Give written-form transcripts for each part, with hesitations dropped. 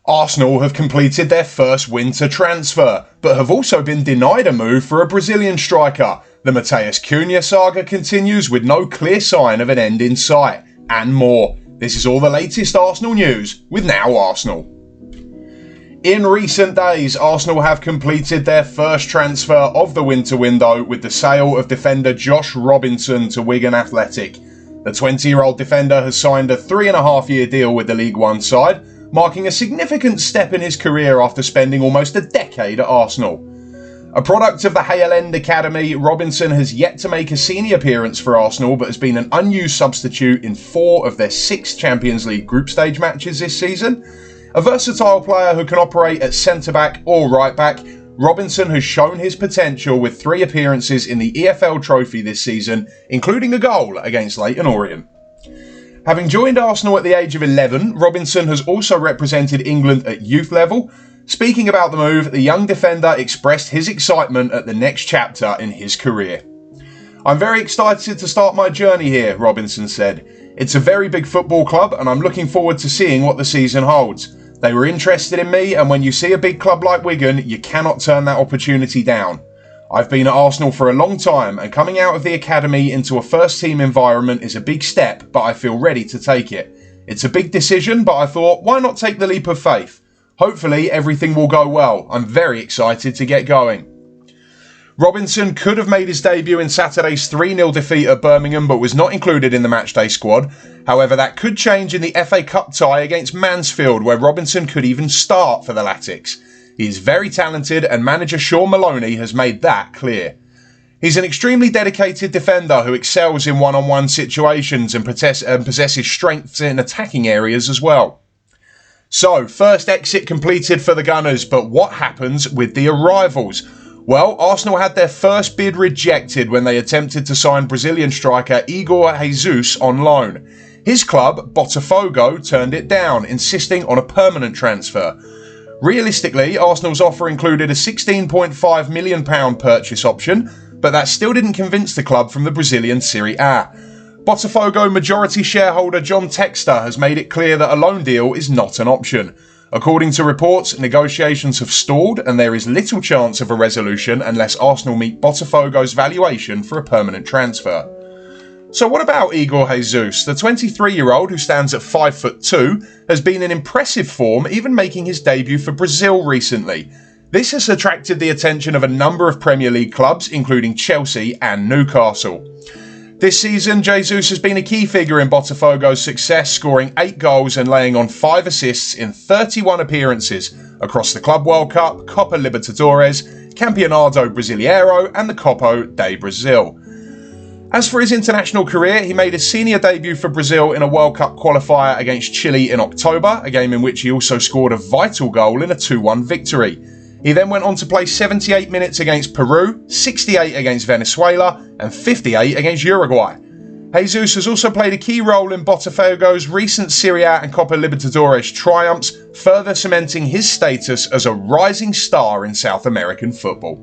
Arsenal have completed their first winter transfer, but have also been denied a move for a Brazilian striker. The Matheus Cunha saga continues with no clear sign of an end in sight, and more. This is all the latest Arsenal news with Now Arsenal. In recent days, Arsenal have completed their first transfer of the winter window with the sale of defender Josh Robinson to Wigan Athletic. The 20-year-old defender has signed a 3.5-year deal with the League One side, marking a significant step in his career after spending almost a decade at Arsenal. A product of the Hale End Academy, Robinson has yet to make a senior appearance for Arsenal but has been an unused substitute in 4 of their 6 Champions League group stage matches this season. A versatile player who can operate at centre-back or right-back, Robinson has shown his potential with 3 appearances in the EFL Trophy this season, including a goal against Leyton Orient. Having joined Arsenal at the age of 11, Robinson has also represented England at youth level. Speaking about the move, the young defender expressed his excitement at the next chapter in his career. "I'm very excited to start my journey here," Robinson said. "It's a very big football club and I'm looking forward to seeing what the season holds. They were interested in me, and when you see a big club like Wigan, you cannot turn that opportunity down. I've been at Arsenal for a long time, and coming out of the academy into a first-team environment is a big step, but I feel ready to take it. It's a big decision, but I thought, why not take the leap of faith? Hopefully everything will go well. I'm very excited to get going." Robinson could have made his debut in Saturday's 3-0 defeat at Birmingham, but was not included in the matchday squad. However, that could change in the FA Cup tie against Mansfield, where Robinson could even start for the Latics. He is very talented, and manager Sean Maloney has made that clear. He's an extremely dedicated defender who excels in one-on-one situations and possesses strengths in attacking areas as well. So, first exit completed for the Gunners, but what happens with the arrivals? Well, Arsenal had their first bid rejected when they attempted to sign Brazilian striker Igor Jesus on loan. His club, Botafogo, turned it down, insisting on a permanent transfer. Realistically, Arsenal's offer included a £16.5 million purchase option, but that still didn't convince the club from the Brazilian Serie A. Botafogo majority shareholder John Textor has made it clear that a loan deal is not an option. According to reports, negotiations have stalled and there is little chance of a resolution unless Arsenal meet Botafogo's valuation for a permanent transfer. So what about Igor Jesus? The 23-year-old, who stands at 5'2", has been in impressive form, even making his debut for Brazil recently. This has attracted the attention of a number of Premier League clubs, including Chelsea and Newcastle. This season, Jesus has been a key figure in Botafogo's success, scoring 8 goals and laying on 5 assists in 31 appearances across the Club World Cup, Copa Libertadores, Campeonato Brasileiro and the Copa do Brasil. As for his international career, he made his senior debut for Brazil in a World Cup qualifier against Chile in October, a game in which he also scored a vital goal in a 2-1 victory. He then went on to play 78 minutes against Peru, 68 against Venezuela and 58 against Uruguay. Jesus has also played a key role in Botafogo's recent Serie A and Copa Libertadores triumphs, further cementing his status as a rising star in South American football.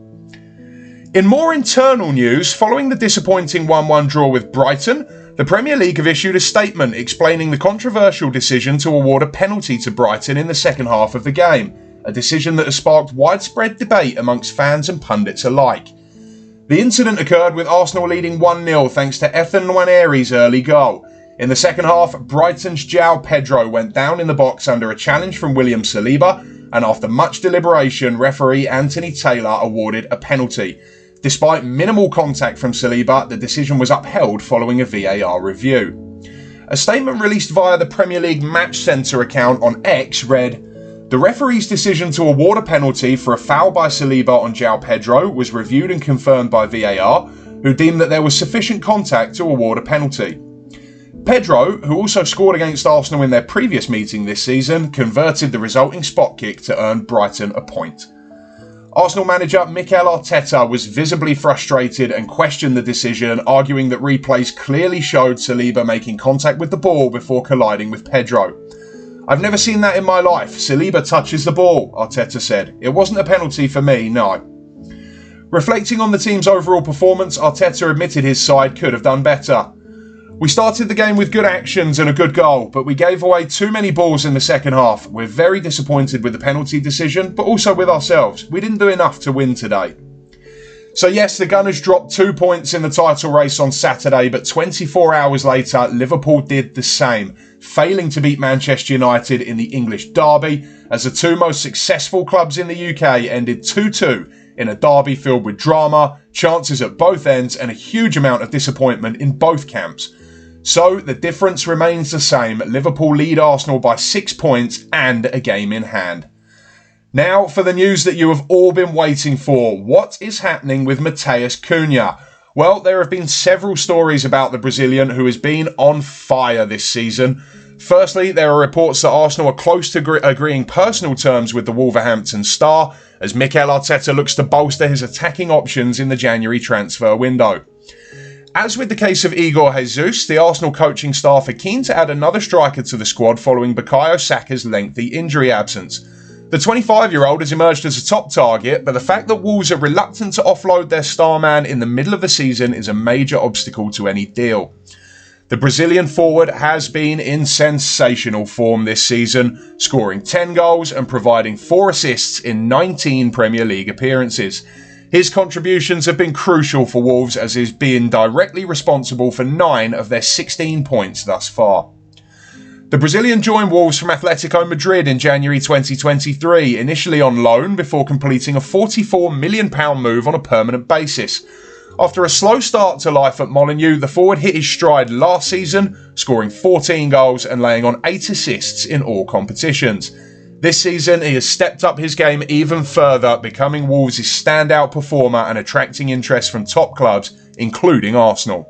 In more internal news, following the disappointing 1-1 draw with Brighton, the Premier League have issued a statement explaining the controversial decision to award a penalty to Brighton in the second half of the game, a decision that has sparked widespread debate amongst fans and pundits alike. The incident occurred with Arsenal leading 1-0 thanks to Ethan Nwaneri's early goal. In the second half, Brighton's João Pedro went down in the box under a challenge from William Saliba, and after much deliberation, referee Anthony Taylor awarded a penalty. Despite minimal contact from Saliba, the decision was upheld following a VAR review. A statement released via the Premier League Match Centre account on X read, "The referee's decision to award a penalty for a foul by Saliba on João Pedro was reviewed and confirmed by VAR, who deemed that there was sufficient contact to award a penalty." Pedro, who also scored against Arsenal in their previous meeting this season, converted the resulting spot kick to earn Brighton a point. Arsenal manager Mikel Arteta was visibly frustrated and questioned the decision, arguing that replays clearly showed Saliba making contact with the ball before colliding with Pedro. "I've never seen that in my life. Saliba touches the ball," Arteta said. "It wasn't a penalty for me, no." Reflecting on the team's overall performance, Arteta admitted his side could have done better. We started the game with good actions and a good goal, but we gave away too many balls in the second half. We're very disappointed with the penalty decision, but also with ourselves. We didn't do enough to win today. So yes, the Gunners dropped 2 points in the title race on Saturday, but 24 hours later, Liverpool did the same, failing to beat Manchester United in the English derby, as the two most successful clubs in the UK ended 2-2 in a derby filled with drama, chances at both ends, and a huge amount of disappointment in both camps. So the difference remains the same. Liverpool lead Arsenal by 6 points and a game in hand. Now for the news that you have all been waiting for. What is happening with Matheus Cunha? Well, there have been several stories about the Brazilian who has been on fire this season. Firstly, there are reports that Arsenal are close to agreeing personal terms with the Wolverhampton star, as Mikel Arteta looks to bolster his attacking options in the January transfer window. As with the case of Igor Jesus, the Arsenal coaching staff are keen to add another striker to the squad following Bukayo Saka's lengthy injury absence. The 25-year-old has emerged as a top target, but the fact that Wolves are reluctant to offload their star man in the middle of the season is a major obstacle to any deal. The Brazilian forward has been in sensational form this season, scoring 10 goals and providing 4 assists in 19 Premier League appearances. His contributions have been crucial for Wolves, as he's been directly responsible for 9 of their 16 points thus far. The Brazilian joined Wolves from Atletico Madrid in January 2023, initially on loan before completing a £44 million move on a permanent basis. After a slow start to life at Molineux, the forward hit his stride last season, scoring 14 goals and laying on 8 assists in all competitions. This season, he has stepped up his game even further, becoming Wolves' standout performer and attracting interest from top clubs, including Arsenal.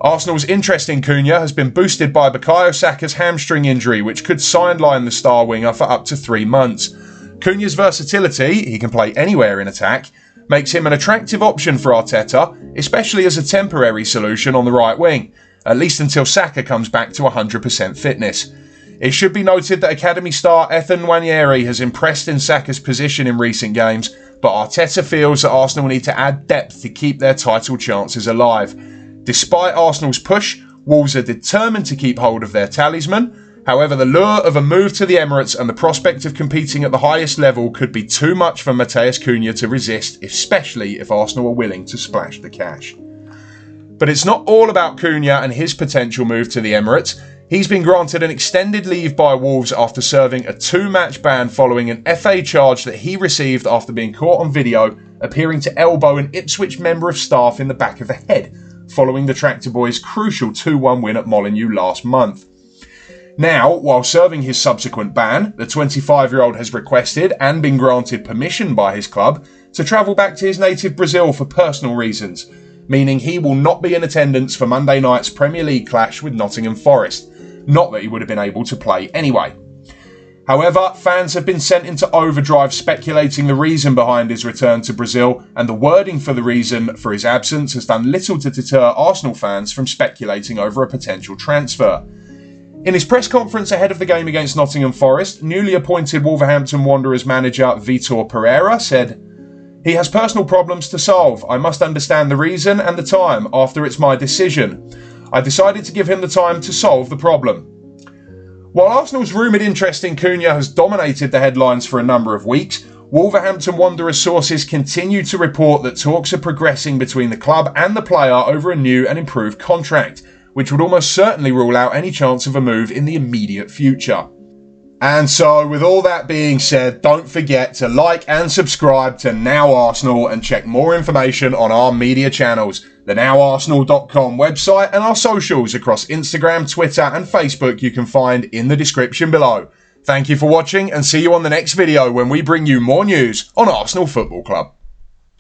Arsenal's interest in Cunha has been boosted by Bukayo Saka's hamstring injury, which could sideline the star winger for up to 3 months. Cunha's versatility, he can play anywhere in attack, makes him an attractive option for Arteta, especially as a temporary solution on the right wing, at least until Saka comes back to 100% fitness. It should be noted that Academy star Ethan Nwaneri has impressed in Saka's position in recent games, but Arteta feels that Arsenal need to add depth to keep their title chances alive. Despite Arsenal's push, Wolves are determined to keep hold of their talisman. However, the lure of a move to the Emirates and the prospect of competing at the highest level could be too much for Matheus Cunha to resist, especially if Arsenal are willing to splash the cash. But it's not all about Cunha and his potential move to the Emirates. He's been granted an extended leave by Wolves after serving a 2-match ban following an FA charge that he received after being caught on video appearing to elbow an Ipswich member of staff in the back of the head, following the Tractor Boys' crucial 2-1 win at Molineux last month. Now, while serving his subsequent ban, the 25-year-old has requested and been granted permission by his club to travel back to his native Brazil for personal reasons, meaning he will not be in attendance for Monday night's Premier League clash with Nottingham Forest. Not that he would have been able to play anyway. However, fans have been sent into overdrive speculating the reason behind his return to Brazil, and the wording for the reason for his absence has done little to deter Arsenal fans from speculating over a potential transfer. In his press conference ahead of the game against Nottingham Forest, newly appointed Wolverhampton Wanderers manager Vitor Pereira said, "He has personal problems to solve. I must understand the reason and the time after it's my decision. I decided to give him the time to solve the problem." While Arsenal's rumoured interest in Cunha has dominated the headlines for a number of weeks, Wolverhampton Wanderers sources continue to report that talks are progressing between the club and the player over a new and improved contract, which would almost certainly rule out any chance of a move in the immediate future. And so, with all that being said, don't forget to like and subscribe to Now Arsenal and check more information on our media channels, the now.arsenal.com website, and our socials across Instagram, Twitter and Facebook you can find in the description below. Thank you for watching and see you on the next video when we bring you more news on Arsenal Football Club.